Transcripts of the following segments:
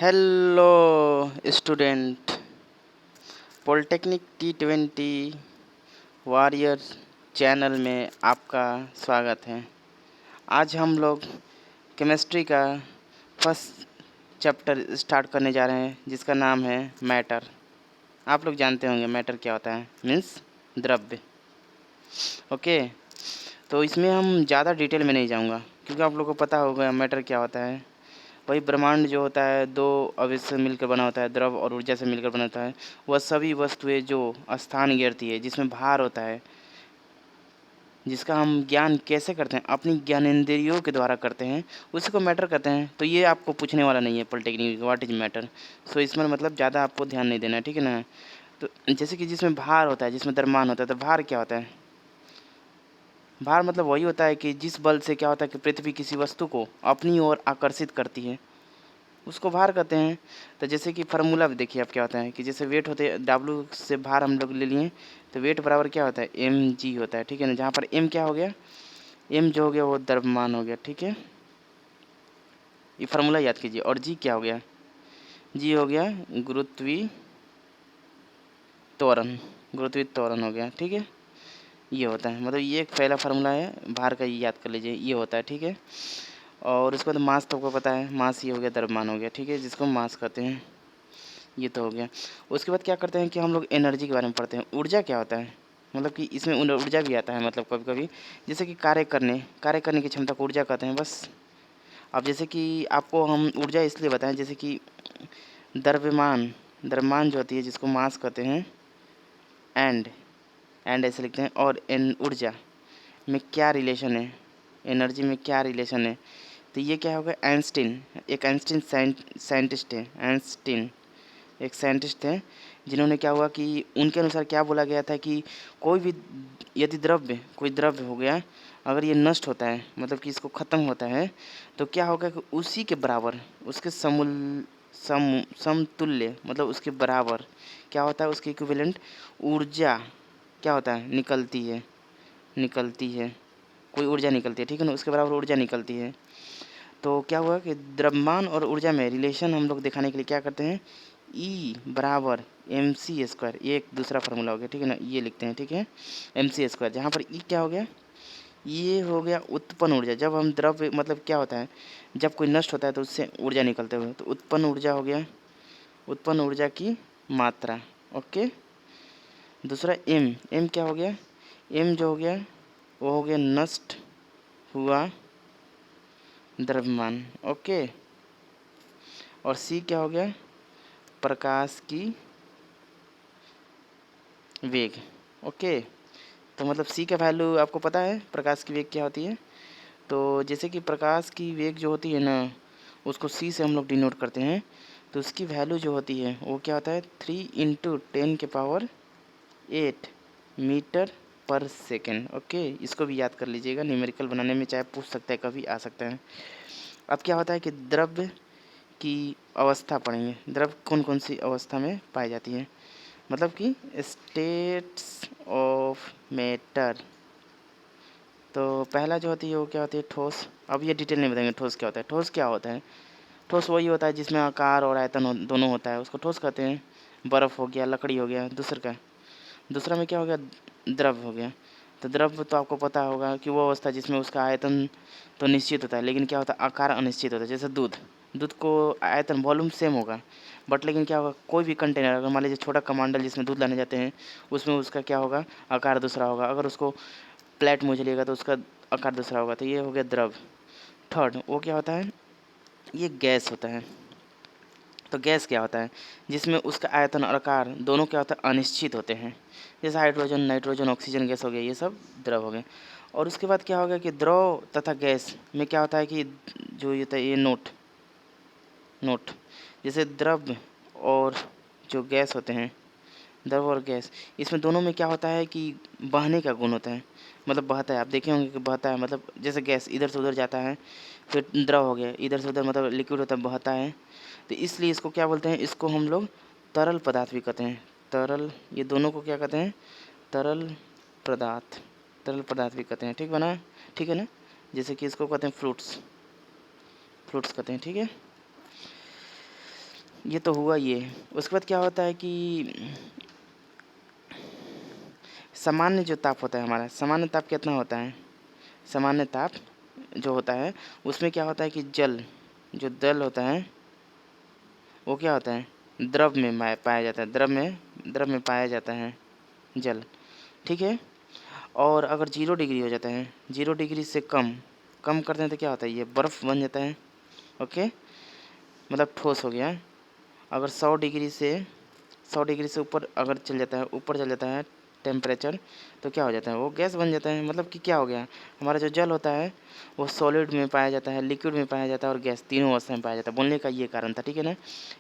Hello student. Polytechnic T20 warrior channel में आपका स्वागत है। आज हम लोग केमिस्ट्री का फर्स्ट चैप्टर स्टार्ट करने जा रहे हैं जिसका नाम है मैटर। आप लोग जानते होंगे मैटर क्या होता है, मीन्स द्रव्य। ओके, तो इसमें हम ज़्यादा डिटेल में नहीं जाऊंगा क्योंकि आप लोगों को पता होगा मैटर क्या होता है। वही ब्रह्मांड जो होता है दो अवयव से मिलकर बना होता है, द्रव और ऊर्जा से मिलकर बना होता है। वह सभी वस्तुएं जो स्थान घेरती है, जिसमें भार होता है, जिसका हम ज्ञान कैसे करते हैं, अपनी ज्ञानेंद्रियों के द्वारा करते हैं, उसी को मैटर कहते हैं। तो ये आपको पूछने वाला नहीं है पॉलिटेक्निक व्हाट इज मैटर। सो इसमें मतलब ज़्यादा आपको ध्यान नहीं देना है, ठीक है ना। तो जैसे कि जिसमें भार होता है, जिसमें द्रव्यमान होता है, तो भार क्या होता है? भार मतलब वही होता है कि जिस बल से क्या होता है कि पृथ्वी किसी वस्तु को अपनी ओर आकर्षित करती है, उसको भार कहते हैं। तो जैसे कि फार्मूला देखिए आप क्या होता है कि जैसे वेट होते हैं डब्ल्यू से भार हम लोग ले लिए, तो वेट बराबर क्या होता है mg होता है, ठीक है ना। जहाँ पर m क्या हो गया, m जो हो गया वो द्रव्यमान हो गया, ठीक है। ये फार्मूला याद कीजिए। और g क्या हो गया, g हो गया गुरुत्वीय त्वरण, गुरुत्वीय त्वरण हो गया, ठीक है। ये होता है, मतलब ये एक पहला फार्मूला है भार का, ये याद कर लीजिए, ये होता है, ठीक है। और उसके बाद मास तो आपको पता है, मास ये हो गया द्रव्यमान हो गया, ठीक है, जिसको मास कहते हैं। ये तो हो गया। उसके बाद क्या करते हैं कि हम लोग एनर्जी के बारे में पढ़ते हैं। ऊर्जा क्या होता है, मतलब कि इसमें ऊर्जा भी आता है, मतलब कभी कभी जैसे कि कार्य करने की क्षमता को ऊर्जा कहते हैं, बस। अब जैसे कि आपको हम ऊर्जा इसलिए बताएं, जैसे कि द्रव्यमान, द्रव्यमान जो होती है जिसको मास कहते हैं, एंड एंड ऐसे लिखते हैं। और एन ऊर्जा में क्या रिलेशन है, एनर्जी में क्या रिलेशन है, तो ये क्या होगा, आइंस्टीन, एक आइंस्टीन साइंटिस्ट है, आइंस्टीन एक साइंटिस्ट थे, जिन्होंने क्या हुआ कि उनके अनुसार क्या बोला गया था कि कोई भी यदि कोई द्रव्य हो गया, अगर ये नष्ट होता है, मतलब कि इसको ख़त्म होता है, तो क्या होगा कि उसी के बराबर, उसके समतुल्य, मतलब उसके बराबर क्या होता है, उसके इक्विवेलेंट ऊर्जा क्या होता है, निकलती है कोई ऊर्जा निकलती है, ठीक है ना, उसके बराबर ऊर्जा निकलती है। तो क्या हुआ कि द्रव्यमान और ऊर्जा में रिलेशन हम लोग दिखाने के लिए क्या करते हैं, ई बराबर mc², ये एक दूसरा फार्मूला हो गया, ठीक है ना, ये लिखते हैं, ठीक है, mc²। जहाँ पर ई क्या हो गया, ये हो गया उत्पन्न ऊर्जा। जब हम द्रव्य मतलब क्या होता है, जब कोई नष्ट होता है तो उससे ऊर्जा निकलते हुए, तो उत्पन्न ऊर्जा हो गया, उत्पन्न ऊर्जा की मात्रा। ओके, दूसरा एम क्या हो गया, एम जो हो गया वो हो गया नष्ट हुआ द्रव्यमान। ओके, और सी क्या हो गया, प्रकाश की वेग। ओके, तो मतलब सी का वैल्यू आपको पता है, प्रकाश की वेग क्या होती है। तो जैसे कि प्रकाश की वेग जो होती है ना, उसको सी से हम लोग डिनोट करते हैं, तो उसकी वैल्यू जो होती है वो क्या होता है, 3 × 10⁸ मीटर पर सेकेंड। ओके, इसको भी याद कर लीजिएगा, न्यूमेरिकल बनाने में चाहे पूछ सकता है, कभी आ सकता है। अब क्या होता है कि द्रव्य की अवस्था पढ़ेंगे, द्रव्य कौन कौन सी अवस्था में पाई जाती है, मतलब कि स्टेट्स ऑफ मैटर। तो पहला जो होती है वो क्या होती है, ठोस। अब ये डिटेल नहीं बताएंगे ठोस क्या होता है। ठोस क्या होता है, ठोस वही होता है जिसमें आकार और आयतन दोनों होता है, उसको ठोस कहते हैं। बर्फ़ हो गया, लकड़ी हो गया, दूसरा में क्या हो गया, द्रव हो गया। तो द्रव तो आपको पता होगा कि वो अवस्था जिसमें उसका आयतन तो निश्चित होता है, लेकिन क्या होता है, आकार अनिश्चित होता है। जैसे दूध, दूध को आयतन वॉल्यूम सेम होगा, बट लेकिन क्या होगा, कोई भी कंटेनर, अगर मान लीजिए छोटा कमांडल जिसमें दूध लाने जाते हैं, उसमें उसका क्या होगा, आकार दूसरा होगा। अगर उसको प्लेट में चलिएगा तो उसका आकार दूसरा होगा। तो ये हो गया द्रव। थर्ड वो क्या होता है, ये गैस होता है। तो गैस क्या होता है, जिसमें उसका आयतन और आकार दोनों क्या होता है, अनिश्चित होते हैं। जैसे हाइड्रोजन, नाइट्रोजन, ऑक्सीजन गैस हो गया, ये सब द्रव हो गए। और उसके बाद क्या होगा कि द्रव तथा गैस में क्या होता है कि जो ये होता है, ये नोट नोट जैसे द्रव और जो गैस होते हैं, द्रव और गैस, इसमें दोनों में क्या होता है कि बहने का गुण होता है, मतलब बहता है। आप देखे होंगे कि बहता है, मतलब जैसे गैस इधर से उधर जाता है, फिर द्रव हो गया, इधर से उधर मतलब लिक्विड होता है, बहता है। तो इसलिए इसको क्या बोलते हैं, इसको हम लोग तरल पदार्थ भी कहते हैं। तरल, ये दोनों को क्या कहते हैं, तरल पदार्थ, तरल पदार्थ भी कहते हैं, ठीक बना, ठीक है ना। जैसे कि इसको कहते हैं फ्रूट्स, फ्रूट्स कहते हैं, ठीक है। ये तो हुआ ये। उसके बाद क्या होता है कि सामान्य जो ताप होता है हमारा, सामान्य ताप कितना होता है? सामान्य ताप जो होता है उसमें क्या होता है कि जल, जो जल होता है वो क्या होता है? द्रव में पाया जाता है, द्रव में पाया जाता है जल, ठीक है। और अगर 0 डिग्री हो जाता है, 0 डिग्री से कम कम करते हैं तो क्या होता है? ये बर्फ़ बन जाता है, ओके, मतलब ठोस हो गया। अगर 100 डिग्री से ऊपर अगर चल जाता है, ऊपर चल जाता है टेम्परेचर, तो क्या हो जाता है? वो गैस बन जाता है। मतलब कि क्या हो गया, हमारा जो जल होता है वो सॉलिड में पाया जाता है, लिक्विड में पाया जाता है और गैस, तीनों अवस्था में पाया जाता है। बोलने का ये कारण था, ठीक है ना।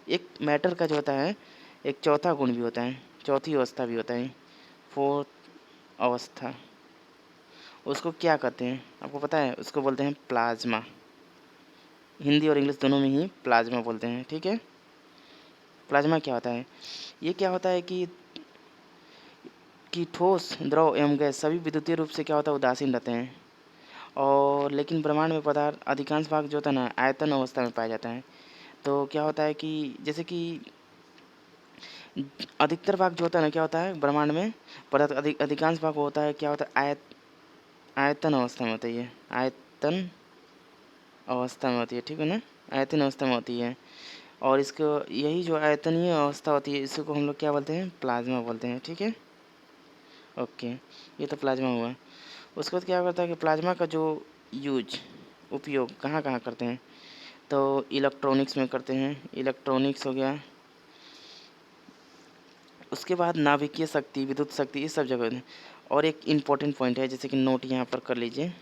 एक मैटर का जो होता है एक चौथा गुण भी होता है, चौथी अवस्था भी होता है, फोर्थ अवस्था। उसको क्या कहते हैं आपको पता है? उसको बोलते हैं प्लाज्मा। हिंदी और इंग्लिश दोनों में ही प्लाज्मा बोलते हैं, ठीक है। प्लाज्मा क्या होता है? ये क्या होता है कि ठोस, द्रव एवं गैस सभी विद्युतीय रूप से क्या होता है? उदासीन रहते हैं। और लेकिन ब्रह्मांड में पदार्थ अधिकांश भाग जो होता है ना आयतन अवस्था में पाया जाता है। तो क्या होता है कि जैसे कि अधिकतर भाग जो होता है ना, क्या होता है ब्रह्मांड में पदार्थ अधिकांश भाग होता है, क्या होता है? आयतन अवस्था में होती है, आयतन अवस्था में होती है, ठीक है ना, आयतन अवस्था में होती है। और इसको, यही जो आयतनीय अवस्था होती है इसी को हम लोग क्या बोलते हैं? प्लाज्मा बोलते हैं, ठीक है, ओके। ये तो प्लाज्मा हुआ। उसके बाद क्या करता है कि प्लाज्मा का जो उपयोग कहाँ कहाँ करते हैं? तो इलेक्ट्रॉनिक्स में करते हैं, इलेक्ट्रॉनिक्स हो गया। उसके बाद नाभिकीय शक्ति, विद्युत शक्ति, ये सब जगह है। और एक इम्पॉर्टेंट पॉइंट है, जैसे कि नोट यहाँ पर कर लीजिए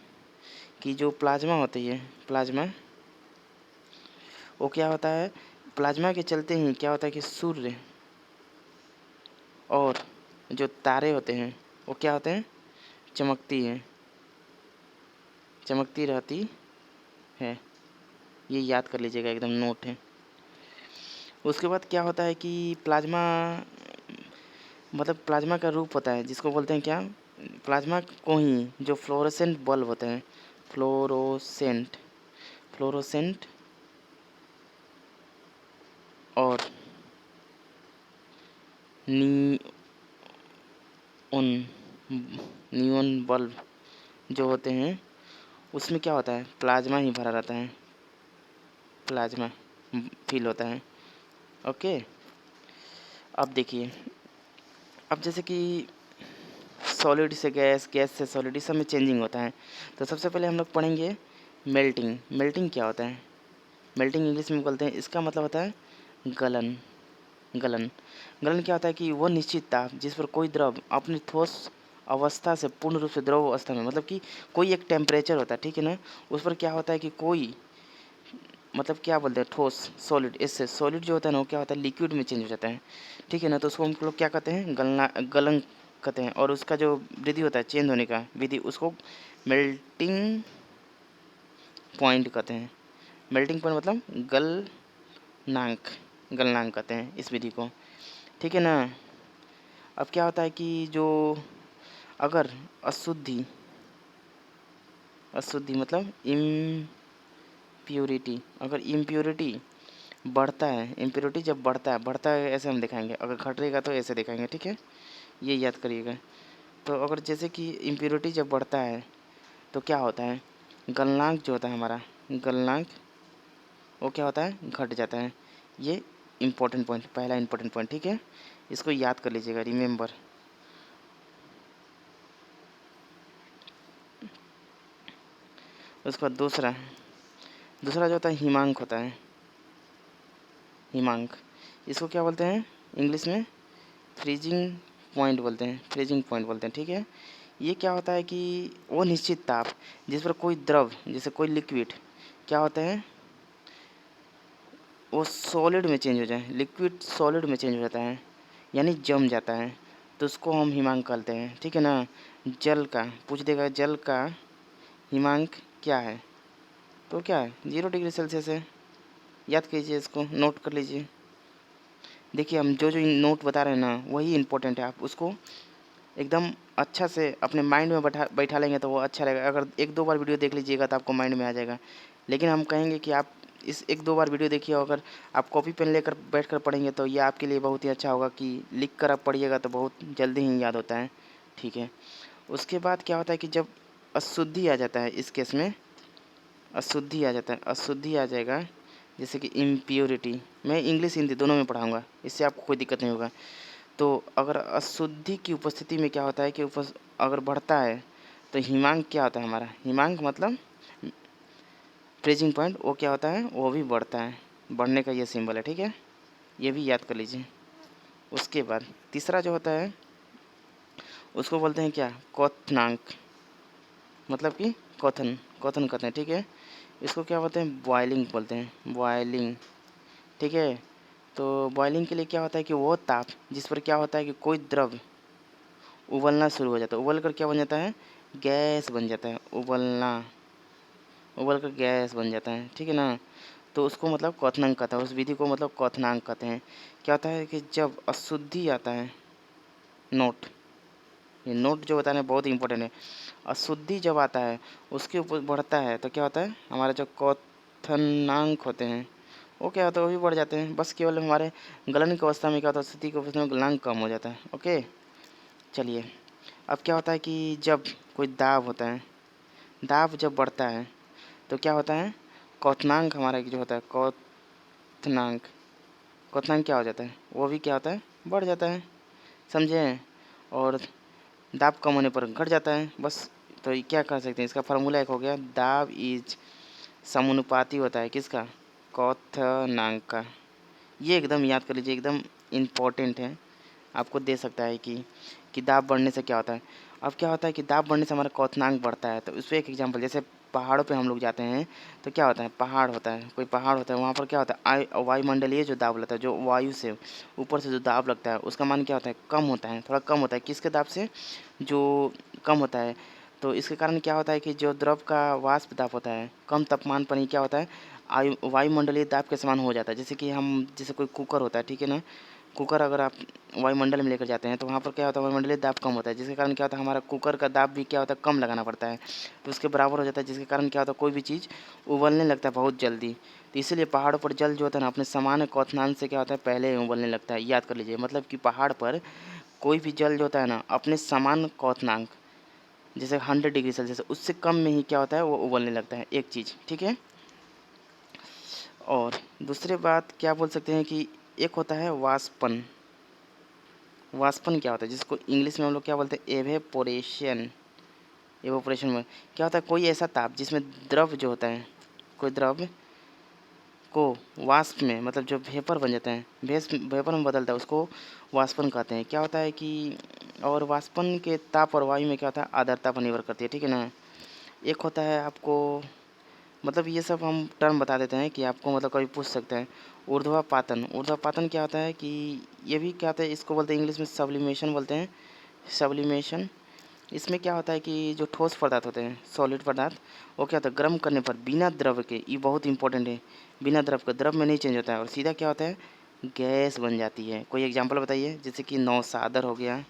कि जो प्लाज्मा होती है, प्लाज्मा वो क्या होता है? प्लाज्मा के चलते ही क्या होता है कि सूर्य और जो तारे होते हैं वो क्या होते हैं? चमकती हैं, चमकती रहती है। ये याद कर लीजिएगा, एकदम नोट है। उसके बाद क्या होता है कि प्लाज्मा, मतलब प्लाज्मा का रूप होता है जिसको बोलते हैं क्या? प्लाज्मा को ही जो फ्लोरोसेंट बल्ब होते हैं, फ्लोरोसेंट, फ्लोरोसेंट और नी उन नियॉन बल्ब जो होते हैं उसमें क्या होता है? प्लाज्मा ही भरा रहता है, प्लाज्मा फील होता है, ओके। अब देखिए, अब जैसे कि सॉलिड से गैस, गैस से सॉलिड, इस सब में चेंजिंग होता है। तो सबसे पहले हम लोग पढ़ेंगे मेल्टिंग। मेल्टिंग क्या होता है? मेल्टिंग इंग्लिश में बोलते हैं, इसका मतलब होता है गलन। गलन, गलन क्या होता है कि वो निश्चित ताप जिस पर कोई द्रव अपनी ठोस अवस्था से पूर्ण रूप से द्रव अवस्था में, मतलब कि कोई एक टेम्परेचर होता है, ठीक है ना, उस पर क्या होता है कि कोई, मतलब क्या बोलते हैं, ठोस, सॉलिड, इससे सॉलिड जो होता है ना वो क्या होता है? लिक्विड में चेंज हो जाता है, ठीक है ना। तो उसको हम लोग क्या कहते हैं? गलन कहते हैं। और उसका जो विधि होता है चेंज होने का विधि, उसको मेल्टिंग पॉइंट कहते हैं। मेल्टिंग पॉइंट मतलब गलनांक, गलनांक कहते हैं इस विधि को, ठीक है ना। अब क्या होता है कि जो अगर अशुद्धि, अशुद्धि मतलब इम्प्योरिटी, अगर इम्प्योरिटी बढ़ता है, इम्प्योरिटी जब बढ़ता है ऐसे हम दिखाएंगे, अगर घटेगा तो ऐसे दिखाएंगे, ठीक है, ये याद करिएगा। तो अगर जैसे कि इम्प्योरिटी जब बढ़ता है तो क्या होता है? गलनांक जो होता है हमारा, गलनांक वो क्या होता है? घट जाता है। ये इम्पोर्टेंट पॉइंट, पहला इम्पोर्टेंट पॉइंट, ठीक है, इसको याद कर लीजिएगा, रिमेंबर। उसके बाद दूसरा दूसरा जो होता है हिमांक होता है, हिमांक, इसको क्या बोलते हैं इंग्लिश में? फ्रीजिंग पॉइंट बोलते हैं, फ्रीजिंग पॉइंट बोलते हैं, ठीक है। ये क्या होता है कि वो निश्चित ताप जिस पर कोई द्रव, जैसे कोई लिक्विड क्या होता है, वो सॉलिड में चेंज हो जाए, लिक्विड सॉलिड में चेंज हो जाता है, यानी जम जाता है, तो उसको हम हिमांक कहते हैं, ठीक है ना। जल का पूछ देगा, जल का हिमांक क्या है? तो क्या है? 0 डिग्री सेल्सियस है। याद कीजिए, इसको नोट कर लीजिए। देखिए, हम जो जो नोट बता रहे हैं ना वही इम्पोर्टेंट है, आप उसको एकदम अच्छा से अपने माइंड में बैठा लेंगे तो वो अच्छा रहेगा। अगर 1-2 बार वीडियो देख लीजिएगा तो आपको माइंड में आ जाएगा। लेकिन हम कहेंगे कि आप इस 1-2 बार वीडियो देखिए। अगर आप कॉपी पेन लेकर बैठकर पढ़ेंगे तो ये आपके लिए बहुत ही अच्छा होगा कि लिख कर आप पढ़िएगा तो बहुत जल्दी ही याद होता है, ठीक है। उसके बाद क्या होता है कि जब अशुद्धि आ जाता है, इस केस में अशुद्धि आ जाता है, अशुद्धि आ जाएगा जैसे कि इम्प्योरिटी, मैं इंग्लिश हिंदी दोनों में पढ़ाऊँगा, इससे आपको कोई दिक्कत नहीं होगा। तो अगर अशुद्धि की उपस्थिति में क्या होता है कि अगर बढ़ता है तो हिमांक क्या होता है हमारा, हिमांक मतलब फ्रीजिंग पॉइंट, वो क्या होता है, वो भी बढ़ता है, बढ़ने का ये सिंबल है, ठीक है, ये भी याद कर लीजिए। उसके बाद तीसरा जो होता है उसको बोलते हैं क्या, क्वथनांक, मतलब कि क्वथन, क्वथन कहते हैं, ठीक है। इसको क्या बोलते हैं, बॉइलिंग बोलते हैं, बॉइलिंग, ठीक है। तो बॉइलिंग के लिए क्या होता है कि वो ताप जिस पर क्या होता है कि कोई द्रव उबलना शुरू हो जाता है, उबल कर क्या बन जाता है, गैस बन जाता है, उबलना, उबल कर गैस बन जाता है, ठीक है ना। तो उसको मतलब क्वथनांक कहता है, उस विधि को मतलब क्वथनांक कहते हैं। क्या होता है कि जब अशुद्धि आता है, नोट, ये नोट जो बताना बहुत इंपॉर्टेंट है, अशुद्धि जब आता है उसके ऊपर बढ़ता है तो क्या होता है, हमारे जो क्वथनांक होते हैं वो क्या होता है, वो भी बढ़ जाते हैं। बस केवल हमारे गलन की अवस्था में क्या होता है, अशुद्धि की अवस्था में गलनांक कम हो जाता है, ओके। चलिए, अब क्या होता है कि जब कोई दाब होता है, दाब जब बढ़ता है तो क्या होता है, क्वथनांक हमारा जो होता है, क्वथनांक, क्वथनांक क्या हो जाता है, वो भी क्या होता है, बढ़ जाता है, समझे। और दाब कम होने पर घट जाता है, बस। तो ये क्या कर सकते हैं, इसका फार्मूला एक हो गया, दाब इज समानुपाती होता है किसका, क्वथनांक का। ये एकदम याद कर लीजिए, एकदम इम्पोर्टेंट है, आपको दे सकता है कि दाब बढ़ने से क्या होता है। अब क्या होता है कि दाब बढ़ने से हमारा क्वथनांक बढ़ता है, तो इस पर एक एग्जांपल, जैसे पहाड़ों पे हम लोग जाते हैं तो क्या होता है, पहाड़ होता है, कोई पहाड़ होता है, वहाँ पर क्या होता है, वायुमंडलीय जो दाब लगता है, जो वायु से ऊपर से जो दाब लगता है उसका मान क्या होता है, कम होता है, थोड़ा कम होता है, किसके दाब से, जो कम होता है। तो इसके कारण क्या होता है कि जो द्रव का वाष्प दाब होता है कम तापमान पर ही क्या होता है, वायुमंडलीय दाब के समान हो जाता है। जैसे कि हम, जैसे कोई कुकर होता है, ठीक है ना, कुकर अगर आप वायुमंडल में लेकर जाते हैं तो वहाँ पर क्या होता है, वायुमंडलीय दाब कम होता है, जिसके कारण क्या होता है, हमारा कुकर का दाब भी क्या होता है, कम लगाना पड़ता है, तो उसके बराबर हो जाता है, जिसके कारण क्या होता है, कोई भी चीज़ उबलने लगता है बहुत जल्दी। तो इसीलिए पहाड़ों पर जल जो होता है ना, अपने सामान्य क्वथनांक से क्या होता है, पहले ही उबलने लगता है, याद कर लीजिए। मतलब कि पहाड़ पर कोई भी जल जो होता है ना, अपने सामान्य क्वथनांक जैसे 100 डिग्री सेल्सियस उससे कम में ही क्या होता है, वो उबलने लगता है, एक चीज़, ठीक है। और दूसरी बात क्या बोल सकते हैं कि एक होता है वाष्पन, वाष्पन क्या होता है, जिसको इंग्लिश में हम लोग क्या बोलते हैं, एवेपोरेशन। एवेपोरेशन में क्या होता है, कोई ऐसा ताप जिसमें द्रव जो होता है, कोई द्रव को वाष्प में, मतलब जो वेपर बन जाता है, वेपर में बदलता है, उसको वाष्पन कहते हैं। क्या होता है कि, और वाष्पन के ताप और वायु में क्या होता है, आर्द्रता पर निर्भर करती है, ठीक है ना। एक होता है आपको, मतलब ये सब हम टर्म बता देते हैं कि आपको मतलब कभी पूछ सकते हैं। ऊर्ध्वापातन, ऊर्ध्वापातन क्या होता है कि ये भी क्या होता है, इसको बोलते हैं इंग्लिश में सब्लिमेशन बोलते हैं, सब्लिमेशन। इसमें क्या होता है कि जो ठोस पदार्थ होते हैं, सॉलिड पदार्थ, वो क्या होता है, गर्म करने पर बिना द्रव के, ये बहुत इंपॉर्टेंट है, बिना द्रव के, द्रव में नहीं चेंज होता है और सीधा क्या होता है, गैस बन जाती है। कोई एग्जांपल बताइए, जैसे कि नौसादर हो गया,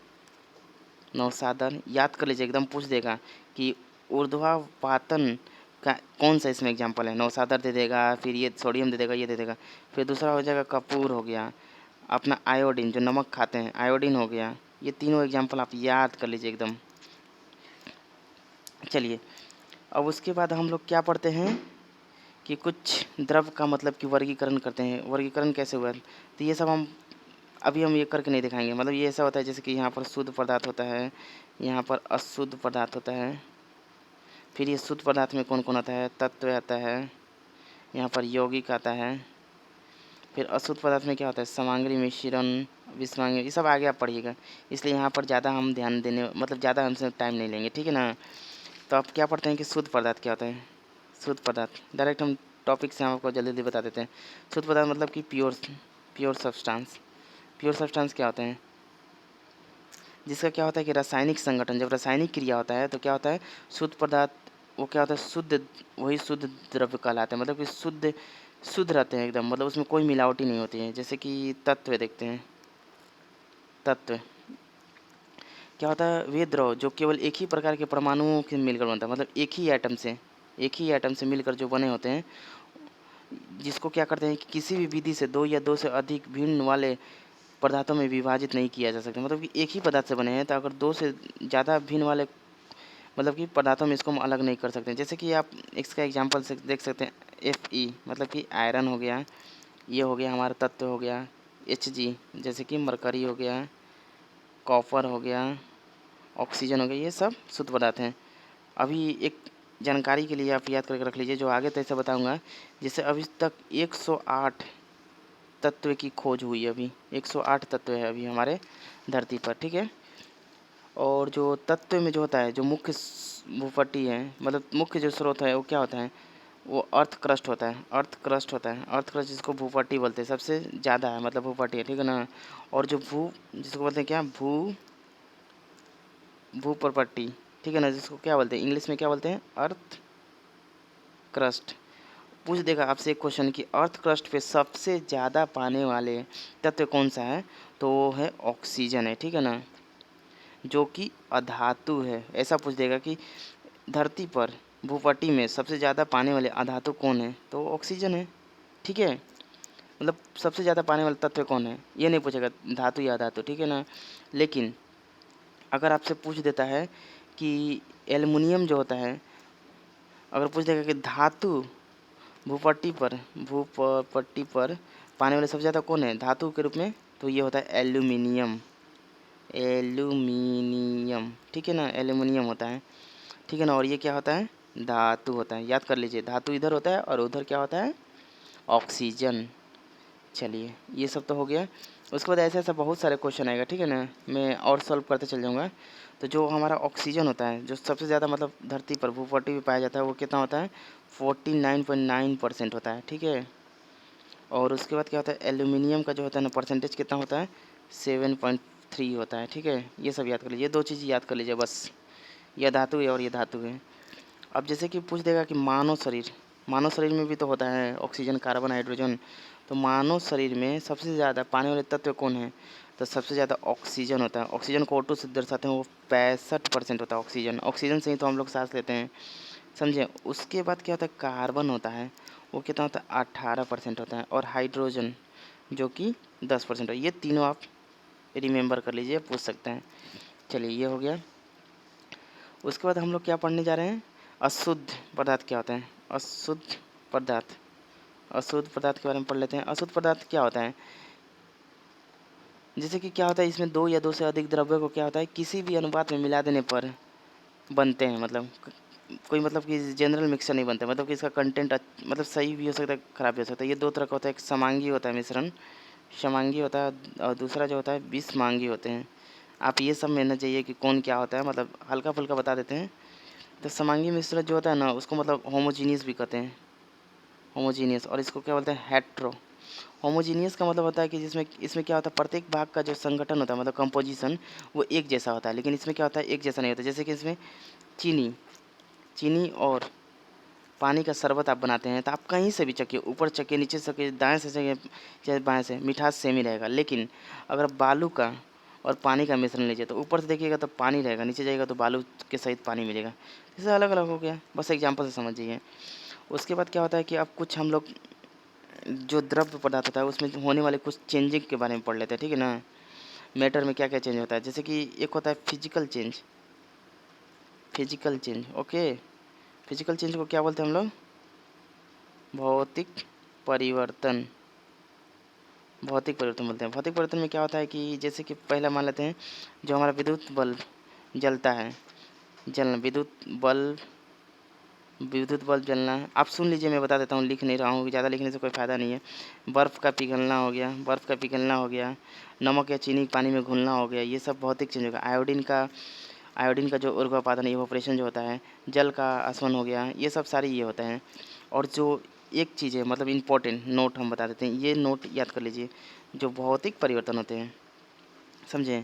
नौसादन याद कर लीजिए, एकदम पूछ देगा कि ऊर्ध्वापातन का कौन सा इसमें एग्जांपल है, नौसादर दे देगा, फिर ये सोडियम दे देगा, ये दे देगा। फिर दूसरा हो जाएगा कपूर हो गया, अपना आयोडीन जो नमक खाते हैं, आयोडीन हो गया। ये तीनों एग्जांपल आप याद कर लीजिए एकदम। चलिए, अब उसके बाद हम लोग क्या पढ़ते हैं कि कुछ द्रव का मतलब कि वर्गीकरण करते हैं, वर्गीकरण कैसे हुआ, तो ये सब हम अभी हम ये करके नहीं दिखाएंगे। मतलब ये ऐसा होता है जैसे कि यहाँ पर शुद्ध पदार्थ होता है, यहाँ पर अशुद्ध पदार्थ होता है, फिर ये शुद्ध पदार्थ में कौन कौन आता है, तत्व आता है, यहाँ पर यौगिक आता है, फिर अशुद्ध पदार्थ में क्या होता है, सामग्री मिश्रण, विषमांग, ये सब आगे आप पढ़िएगा, इसलिए यहाँ पर ज़्यादा हम ध्यान देने, मतलब ज़्यादा हमसे टाइम नहीं लेंगे, ठीक है ना। तो आप क्या पढ़ते हैं कि शुद्ध पदार्थ क्या होता है, शुद्ध पदार्थ, डायरेक्ट हम टॉपिक से हम आपको जल्दी जल्दी बता देते हैं। शुद्ध पदार्थ मतलब कि pure, pure substance, pure substance क्या होते हैं, जिसका क्या होता है कि रासायनिक संगठन, जब रासायनिक क्रिया होता है तो क्या होता है, शुद्ध पदार्थ, वो क्या होता है, शुद्ध, वही शुद्ध द्रव्य कहलाते हैं, मतलब कि शुद्ध, शुद्ध रहते हैं एकदम, मतलब उसमें कोई मिलावटी नहीं होती है। जैसे कि तत्व देखते हैं, तत्व क्या होता है, वे द्रव जो केवल एक ही प्रकार के परमाणुओं से मिलकर बनता है, मतलब एक ही एटम से, एक ही एटम से मिलकर जो बने होते हैं, जिसको क्या करते हैं कि किसी भी विधि से दो या दो से अधिक भिन्न वाले पदार्थों में विभाजित नहीं किया जा सकता। मतलब कि एक ही पदार्थ से बने हैं, तो अगर दो से ज़्यादा भिन्न वाले मतलब कि पदार्थों में इसको हम अलग नहीं कर सकते। जैसे कि आप इसका एग्जांपल से देख सकते हैं, Fe मतलब कि आयरन हो गया, ये हो गया हमारा तत्व हो गया। Hg जैसे कि मरकरी हो गया, कॉपर हो गया, ऑक्सीजन हो गया, ये सब शुद्ध पदार्थ हैं। अभी एक जानकारी के लिए आप याद करके रख लीजिए, जो आगे तैसे बताऊंगा। जैसे अभी तक 108 तत्व की खोज हुई है। अभी 108 तत्व है अभी हमारे धरती पर, ठीक है। और जो तत्व में जो होता है, जो मुख्य भूपट्टी है, मतलब मुख्य जो स्रोत है वो क्या होता है, वो अर्थ क्रस्ट होता है। अर्थ क्रस्ट होता है, अर्थ क्रस्ट जिसको भूपट्टी बोलते हैं, सबसे ज़्यादा है, मतलब भूपट्टी है, ठीक है ना। और जो जिसको बोलते हैं क्या, भूपट्टी, ठीक है ना, जिसको क्या बोलते हैं इंग्लिश में, क्या बोलते हैं, अर्थ क्रस्ट। पूछ देगा आपसे एक क्वेश्चन कि अर्थ क्रस्ट पे सबसे ज़्यादा पाने वाले तत्व कौन सा है, तो वो है ऑक्सीजन है, ठीक है ना, जो कि अधातु है। ऐसा पूछ देगा कि धरती पर भूपट्टी में सबसे ज़्यादा पाने वाले अधातु कौन है, तो ऑक्सीजन है, ठीक है। मतलब सबसे ज़्यादा पाने वाला तत्व कौन है, ये नहीं पूछेगा धातु या अधातु, ठीक है ना। लेकिन अगर आपसे पूछ देता है कि एल्युमिनियम जो होता है, अगर पूछ देगा कि धातु भूपट्टी पर पाने वाले सबसे ज़्यादा कौन है धातु के रूप में, तो ये होता है एल्यूमिनियम। एल्यूमिनियम, ठीक है ना, एल्यूमिनियम होता है, ठीक है ना। और ये क्या होता है, धातु होता है। याद कर लीजिए, धातु इधर होता है और उधर क्या होता है, ऑक्सीजन। चलिए, ये सब तो हो गया। उसके बाद ऐसे ऐसा बहुत सारे क्वेश्चन आएगा, ठीक है ना, मैं और सॉल्व करते चल जाऊँगा। तो जो हमारा ऑक्सीजन होता है, जो सबसे ज़्यादा मतलब धरती पर भूपट्टी पे पाया जाता है, वो कितना होता है, 49.9% होता है, ठीक है। और उसके बाद क्या होता है, एल्यूमिनियम का जो होता है ना, परसेंटेज कितना होता है, 7.3 होता है, ठीक है। ये सब याद कर लीजिए, दो चीज़ याद कर लीजिए बस, यह धातु है और ये धातु है। अब जैसे कि पूछ देगा कि मानव शरीर में भी तो होता है ऑक्सीजन, कार्बन, हाइड्रोजन। तो मानव शरीर में सबसे ज़्यादा पाने वाले तत्व कौन है, तो सबसे ज़्यादा ऑक्सीजन होता है। ऑक्सीजन को O2 से दर्शाते हैं, वो 65% होता है ऑक्सीजन। ऑक्सीजन से ही तो हम लोग सांस लेते हैं, समझे। उसके बाद क्या होता है, कार्बन होता है, वो कितना होता है, 18% होता है। और हाइड्रोजन जो कि 10% है। ये तीनों आप रिमेंबर कर लीजिए, पूछ सकते हैं। चलिए, ये हो गया। उसके बाद हम लोग क्या पढ़ने जा रहे हैं, अशुद्ध पदार्थ क्या होते हैं। अशुद्ध पदार्थ, अशुद्ध पदार्थ के बारे में पढ़ लेते हैं। अशुद्ध पदार्थ क्या होता है, जैसे कि क्या होता है, इसमें दो या दो से अधिक द्रव्य को क्या होता है, किसी भी अनुपात में मिला देने पर बनते हैं। मतलब कोई मतलब कि जनरल मिक्सचर नहीं बनता, मतलब कि इसका कंटेंट मतलब सही भी हो सकता है, खराब भी हो सकता है। ये दो तरह का होता है, एक समांगी होता है मिश्रण, समांगी होता है, और दूसरा जो होता है विषमांगी होते हैं। आप ये सब मानना चाहिए कि कौन क्या होता है, मतलब हल्का फुल्का बता देते हैं। तो समांगी मिश्रण जो होता है ना, उसको मतलब होमोजीनियस भी कहते हैं, होमोजीनियस। और इसको क्या बोलते हैं, हेट्रो। होमोजीनियस का मतलब होता है कि जिसमें इसमें क्या होता है, प्रत्येक भाग का जो संगठन होता है, मतलब कंपोजिशन, वो एक जैसा होता है। लेकिन इसमें क्या होता है, एक जैसा नहीं होता। जैसे कि इसमें चीनी चीनी और पानी का शरबत आप बनाते हैं, तो आप कहीं से भी चखिए, ऊपर चखिए, नीचे से चखिए, दाएँ से चखिए, चाहे बाएँ से, मिठास सेम ही रहेगा। लेकिन अगर बालू का और पानी का मिश्रण लीजिए, तो ऊपर से देखिएगा तो पानी रहेगा, नीचे जाइएगा तो बालू के सहित पानी मिलेगा। जैसे अलग अलग हो गया, बस एग्जाम्पल से समझिए। उसके बाद क्या होता है कि अब कुछ हम लोग जो द्रव्य पदार्थ होता है, उसमें होने वाले कुछ चेंजिंग के बारे में पढ़ लेते हैं, ठीक है ना। मैटर में क्या क्या चेंज होता है, जैसे कि एक होता है physical change, physical change, okay. Physical change को क्या बोलते हैं हम लोग, भौतिक परिवर्तन, भौतिक परिवर्तन बोलते हैं। भौतिक परिवर्तन में क्या होता है कि जैसे कि पहला मान लेते हैं, जो हमारा विद्युत बल्ब जलता है, जलना, विद्युत बल्ब जलना, आप सुन लीजिए, मैं बता देता हूँ, लिख नहीं रहा हूँ, ज़्यादा लिखने से कोई फ़ायदा नहीं है। बर्फ़ का पिघलना हो गया, बर्फ़ का पिघलना हो गया, नमक या चीनी पानी में घुलना हो गया, ये सब भौतिक चेंज होगा। आयोडीन का जो ऊर्ध्वापातन, इवोपरेशन जो होता है, जल का आसवन हो गया, ये सब सारी ये होता है। और जो एक चीज़ है, मतलब इम्पोर्टेंट नोट हम बता देते हैं, ये नोट याद कर लीजिए। जो भौतिक परिवर्तन होते हैं, समझे,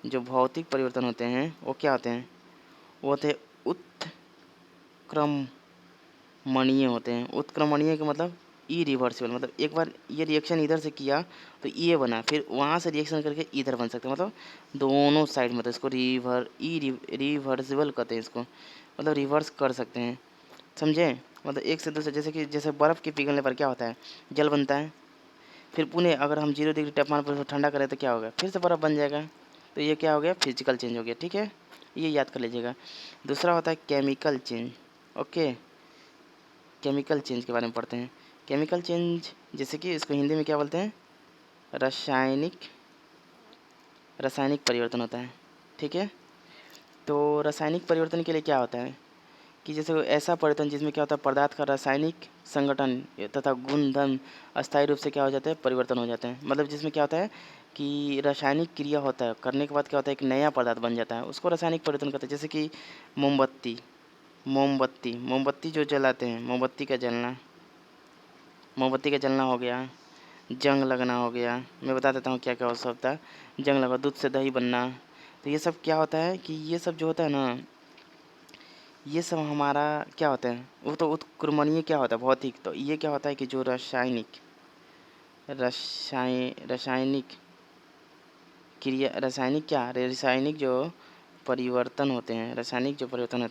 जो भौतिक परिवर्तन होते हैं वो क्या होते हैं, वो होते हैं उत्क्रमणीय होते हैं। उत्क्रमणीय का मतलब इरिवर्सिबल, मतलब एक बार ये रिएक्शन इधर से किया तो ये बना, फिर वहाँ से रिएक्शन करके इधर बन सकते हैं, मतलब दोनों साइड, मतलब इसको रिवर्सिबल कहते हैं इसको, मतलब रिवर्स कर सकते हैं, समझे। मतलब एक से दूसरे, जैसे बर्फ़ के पिघलने पर क्या होता है, जल बनता है। फिर पुनः अगर हम 0 डिग्री तापमान पर उसको ठंडा करें तो क्या होगा, फिर से बर्फ़ बन जाएगा। तो ये क्या हो गया, फिजिकल चेंज हो गया। ठीक है, ये याद कर लीजिएगा। दूसरा होता है chemical change. Okay, chemical change के बारे में पढ़ते हैं। केमिकल चेंज जैसे कि इसको हिंदी में क्या बोलते हैं, रासायनिक रासायनिक परिवर्तन होता है। ठीक है, तो रासायनिक परिवर्तन के लिए क्या होता है कि जैसे ऐसा परिवर्तन जिसमें क्या होता है, पदार्थ का रासायनिक संगठन तथा गुणधर्म अस्थायी रूप से क्या हो जाता है, परिवर्तन हो जाते हैं। मतलब जिसमें क्या होता है कि रासायनिक क्रिया होता है, करने के बाद क्या होता है, एक नया पदार्थ बन जाता है, उसको रासायनिक परिवर्तन कहते हैं। जैसे कि मोमबत्ती मोमबत्ती मोमबत्ती जो जलाते हैं, मोमबत्ती का जलना हो गया, जंग लगना हो गया। मैं बता देता हूँ क्या क्या हो सकता है। जंग लगा, दूध से दही बनना। तो ये सब क्या होता है कि ये सब जो होता है ना, ये सब हमारा क्या होता है, वो तो उत्क्रमणीय क्या होता है, भौतिक। तो ये क्या होता है कि जो रासायनिक क्रिया, रासायनिक जो परिवर्तन होते हैं,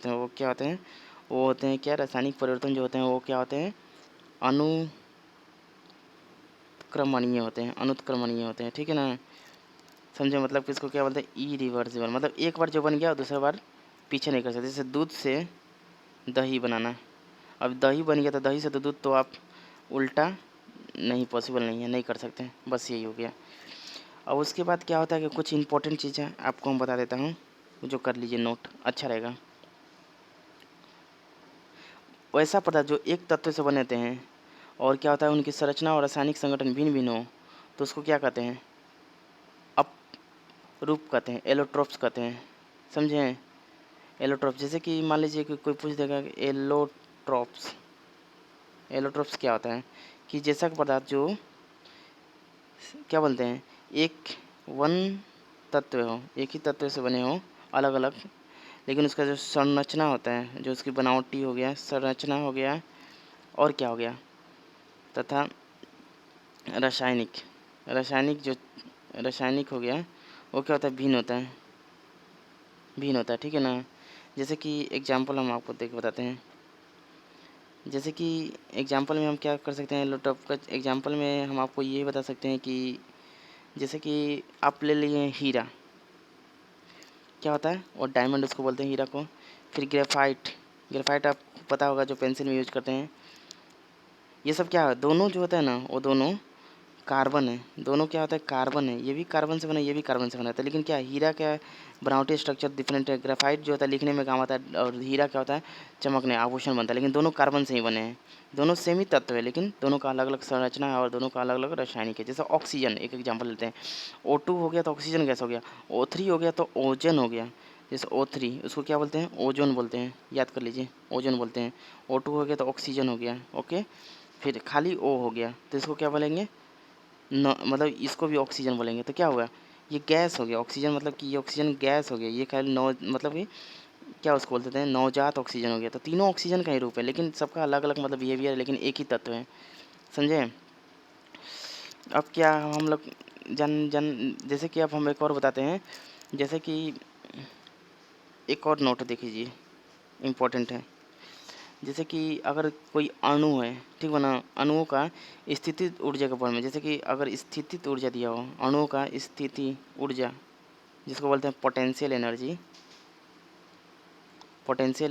वो क्या होते हैं, वो होते हैं क्या, रासायनिक परिवर्तन जो होते हैं वो क्या होते हैं, अनुत्क्रमणीय होते हैं। ठीक है ना, समझे। मतलब कि इसको क्या बोलते हैं, इरिवर्सिबल। मतलब एक बार जो बन गया दूसरी बार पीछे नहीं कर सकते। जैसे दूध से दही बनाना, अब दही बन गया तो दही से तो दूध तो आप उल्टा नहीं, पॉसिबल नहीं है, नहीं कर सकते। बस यही हो गया। अब उसके बाद क्या होता है कि कुछ इंपॉर्टेंट चीज़ें आपको हम बता देता हूँ, जो कर लीजिए नोट, अच्छा रहेगा। वैसा पदार्थ जो एक तत्व से बने होते हैं और क्या होता है, उनकी संरचना और रासायनिक संगठन भिन्न भिन्न हो, तो उसको क्या कहते हैं, अपरूप कहते हैं, एलोट्रोप्स कहते हैं। समझे, एलोट्रोप्स। जैसे कि मान लीजिए कि कोई पूछ देगा कि एलोट्रोप्स क्या होता है, कि जैसा पदार्थ जो क्या बोलते हैं, एक वन तत्व हो, एक ही तत्व से बने हो अलग अलग, लेकिन उसका जो संरचना होता है, जो उसकी बनावटी हो गया, संरचना हो गया, और क्या हो गया, तथा रासायनिक रासायनिक जो रासायनिक हो गया, वो क्या होता है, भिन्न होता है। ठीक है ना। जैसे कि एग्जाम्पल हम आपको देख बताते हैं। जैसे कि एग्जाम्पल में हम क्या कर सकते हैं, लैपटॉप का एग्जाम्पल में हम आपको ये बता सकते हैं कि जैसे कि आप ले लिए हीरा, क्या होता है, और डायमंड उसको बोलते हैं, हीरा को। फिर ग्रेफाइट आपको पता होगा, जो पेंसिल में यूज करते हैं। ये सब क्या है, दोनों जो होता है ना, वो दोनों कार्बन है। दोनों क्या होता है, कार्बन है। ये भी कार्बन से बना, ये भी कार्बन से बना था। लेकिन क्या है, हीरा क्या है, बनावटी स्ट्रक्चर डिफरेंट है। ग्रेफाइट जो होता है लिखने में काम आता है, और हीरा क्या होता है, चमकने, आभूषण बनता है। लेकिन दोनों कार्बन से ही बने हैं। दोनों सेम ही तत्व है, लेकिन दोनों का अलग अलग संरचना है और दोनों का अलग अलग रासायनिक है। जैसे ऑक्सीजन, एक एग्जाम्पल लेते हैं। O2 हो गया तो ऑक्सीजन गैस हो गया। O3 हो गया तो ओजन हो गया। जैसे O3, उसको क्या बोलते हैं, ओजोन बोलते हैं। याद कर लीजिए, ओजोन बोलते हैं। O2 हो गया तो ऑक्सीजन हो गया। ओके, फिर खाली O हो गया तो इसको क्या बोलेंगे, न, मतलब इसको भी ऑक्सीजन बोलेंगे। तो क्या हुआ, ये गैस हो गया। ऑक्सीजन मतलब कि ये ऑक्सीजन गैस हो गया। ये खाली नौ, मतलब कि क्या उसको बोलते हैं, नवजात ऑक्सीजन हो गया। तो तीनों ऑक्सीजन का ही रूप है, लेकिन सबका अलग अलग मतलब बिहेवियर है, लेकिन एक ही तत्व है। समझे। अब क्या हम लोग जन जन जैसे कि अब हम एक और बताते हैं। जैसे कि एक और नोट देख लीजिए, इम्पोर्टेंट है। जैसे कि अगर कोई अणु है, ठीक है ना, अणुओं का स्थितिज ऊर्जा के बारे में। जैसे कि अगर स्थितिज ऊर्जा दिया हो, अणुओं का स्थिति ऊर्जा, जिसको बोलते हैं पोटेंशियल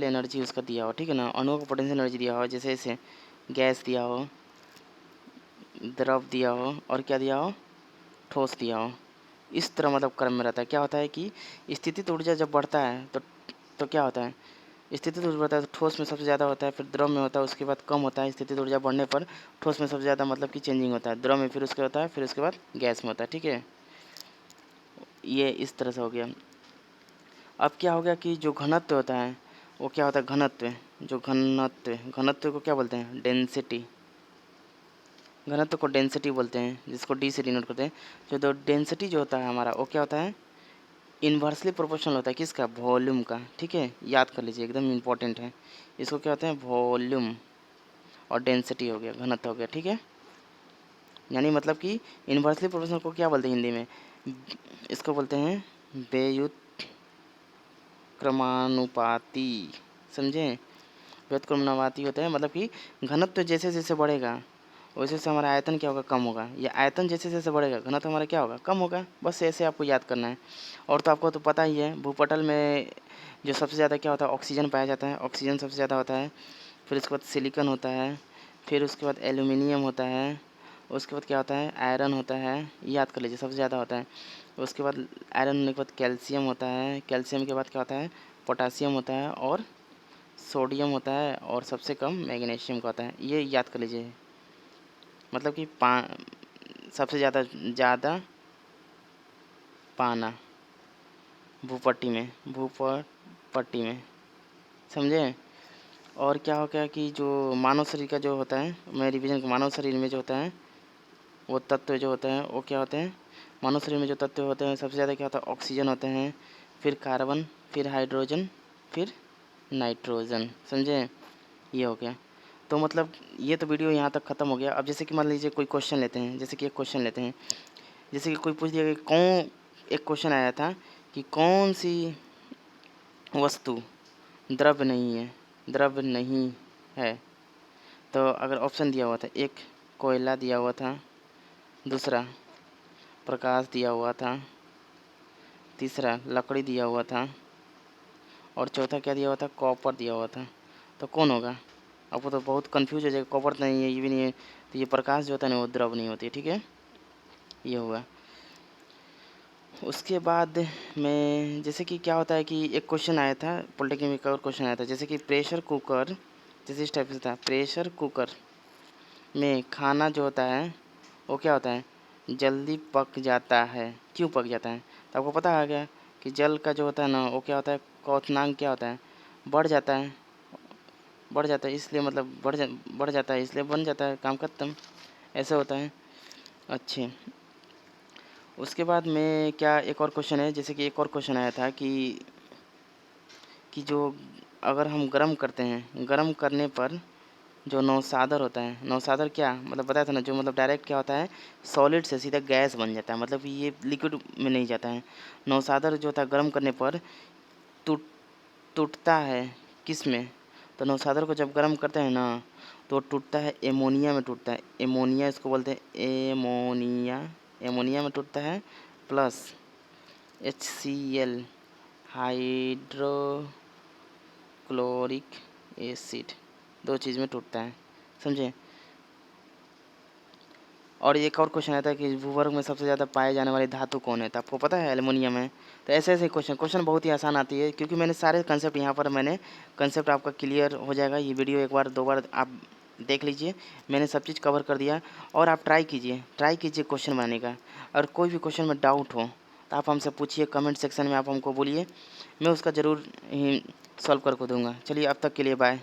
एनर्जी उसका दिया हो। ठीक है ना, अणुओं को पोटेंशियल एनर्जी दिया हो, जैसे ऐसे गैस दिया हो, द्रव दिया हो, और क्या दिया हो, ठोस दिया हो। इस तरह मतलब क्रम में रहता है। क्या होता है कि स्थितिज ऊर्जा जब बढ़ता है तो क्या होता है, स्थितिज ऊर्जा बढ़ता है तो ठोस में सबसे ज़्यादा होता है, फिर द्रव में होता है, उसके बाद कम होता है। स्थितिज ऊर्जा बढ़ने पर ठोस में सबसे ज़्यादा मतलब कि चेंजिंग होता है, द्रव में फिर उसके होता है, फिर उसके बाद गैस में होता है। ठीक है, ये इस तरह से हो गया। अब क्या हो गया कि जो घनत्व होता है, वो क्या होता है, घनत्व को क्या बोलते हैं, डेंसिटी। घनत्व को डेंसिटी बोलते हैं, जिसको डी से डिनोट करते हैं। जो डेंसिटी जो होता है हमारा, वो क्या होता है, इन्वर्सली प्रोपोर्शनल होता है, किसका, वॉल्यूम का। ठीक है, याद कर लीजिए, एकदम इम्पोर्टेंट है। इसको क्या होते हैं, वॉल्यूम, और डेंसिटी हो गया, घनत्व हो गया। ठीक है, यानी मतलब कि इन्वर्सली प्रोपोर्शनल को क्या बोलते हैं हिंदी में, इसको बोलते हैं व्युत्क्रमानुपाती। समझे। व्युत्क्रमवादी होते हैं, मतलब कि घनत्व जैसे जैसे बढ़ेगा वैसे वैसे हमारा आयतन क्या होगा, कम होगा, या आयतन जैसे जैसे बढ़ेगा घनत्व हमारा क्या होगा, कम होगा। बस ऐसे आपको याद करना है। और तो आपको तो पता ही है, भूपटल में जो सबसे ज़्यादा क्या होता है, ऑक्सीजन पाया जाता है, ऑक्सीजन सबसे ज़्यादा होता है। फिर उसके बाद सिलिकॉन होता है, फिर उसके बाद एल्यूमिनियम होता है, उसके बाद क्या होता है, आयरन होता है, याद कर लीजिए सबसे ज़्यादा होता है। उसके बाद आयरन होने के बाद कैल्शियम होता है, कैल्शियम के बाद क्या होता है, पोटासियम होता है, और सोडियम होता है, और सबसे कम मैग्नीशियम का होता है। ये याद कर लीजिए, मतलब कि सबसे ज़्यादा ज़्यादा पाना भूपट्टी में, समझे। और क्या हो गया कि जो मानव शरीर का जो होता है, मैं रिवीजन, मानव शरीर में जो होता है वो तत्व जो होते हैं वो क्या होते हैं, मानव शरीर में जो तत्व होते हैं सबसे ज़्यादा क्या होता है, ऑक्सीजन होते हैं, फिर कार्बन, फिर हाइड्रोजन, फिर नाइट्रोजन, समझे। ये हो गया। तो मतलब ये तो वीडियो यहाँ तक ख़त्म हो गया। अब जैसे कि मान लीजिए कोई क्वेश्चन लेते हैं, जैसे कि एक क्वेश्चन लेते हैं, जैसे कि कोई पूछ दिया कि एक क्वेश्चन आया था कि कौन सी वस्तु द्रव्य नहीं है। तो अगर ऑप्शन दिया हुआ था, एक कोयला दिया हुआ था, दूसरा प्रकाश दिया हुआ था, तीसरा लकड़ी दिया हुआ था, और चौथा क्या दिया हुआ था, कॉपर दिया हुआ था। तो कौन होगा, आपको तो बहुत कंफ्यूज हो जाएगा, कॉपर तो नहीं है, ये भी नहीं है, तो ये प्रकाश जो होता है ना वो द्रव नहीं होती, ठीक है। ये हुआ। उसके बाद में जैसे कि क्या होता है कि एक क्वेश्चन आया था पॉलिटेक्निक में, एक और क्वेश्चन आया था, जैसे कि प्रेशर कुकर, जैसे इस टाइप से था, प्रेशर कुकर में खाना जो होता है वो क्या होता है, जल्दी पक जाता है। क्यों पक जाता है, तो आपको पता आ गया कि जल का जो होता है ना वो क्या होता है, क्वथनांक क्या होता है, बढ़ जाता है, इसलिए मतलब बढ़ जाता है, इसलिए बन जाता है, काम खत्म, ऐसे होता है। अच्छे, उसके बाद में क्या एक और क्वेश्चन है, जैसे कि एक और क्वेश्चन आया था कि जो अगर हम गर्म करते हैं, गर्म करने पर जो नौसादर होता है, नौसादर क्या मतलब बताया था ना, जो मतलब डायरेक्ट क्या होता है, सॉलिड से सीधा गैस बन जाता है, मतलब ये लिक्विड में नहीं जाता है। नौसादर जो होता है गर्म करने पर टूट टूटता है किस में, तो नौसादर को जब गर्म करते हैं ना तो टूटता है एमोनिया में, टूटता है एमोनिया, इसको बोलते हैं एमोनिया, एमोनिया में टूटता है, प्लस HCl, हाइड्रोक्लोरिक एसिड, दो चीज़ में टूटता है, समझे। और एक और क्वेश्चन आता है कि भूवर्ग में सबसे ज़्यादा पाए जाने वाली धातु कौन है, तो आपको पता है एल्युमिनियम है। तो ऐसे ऐसे क्वेश्चन बहुत ही आसान आती है, क्योंकि मैंने सारे कंसेप्ट यहाँ पर कंसेप्ट आपका क्लियर हो जाएगा। ये वीडियो एक बार दो बार आप देख लीजिए, मैंने सब चीज़ कवर कर दिया। और आप ट्राई कीजिए क्वेश्चन बनाने का। और कोई भी क्वेश्चन में डाउट हो तो आप हमसे पूछिए, कमेंट सेक्शन में आप हमको बोलिए, मैं उसका ज़रूर सॉल्व करके दूँगा। चलिए अब तक के लिए बाय।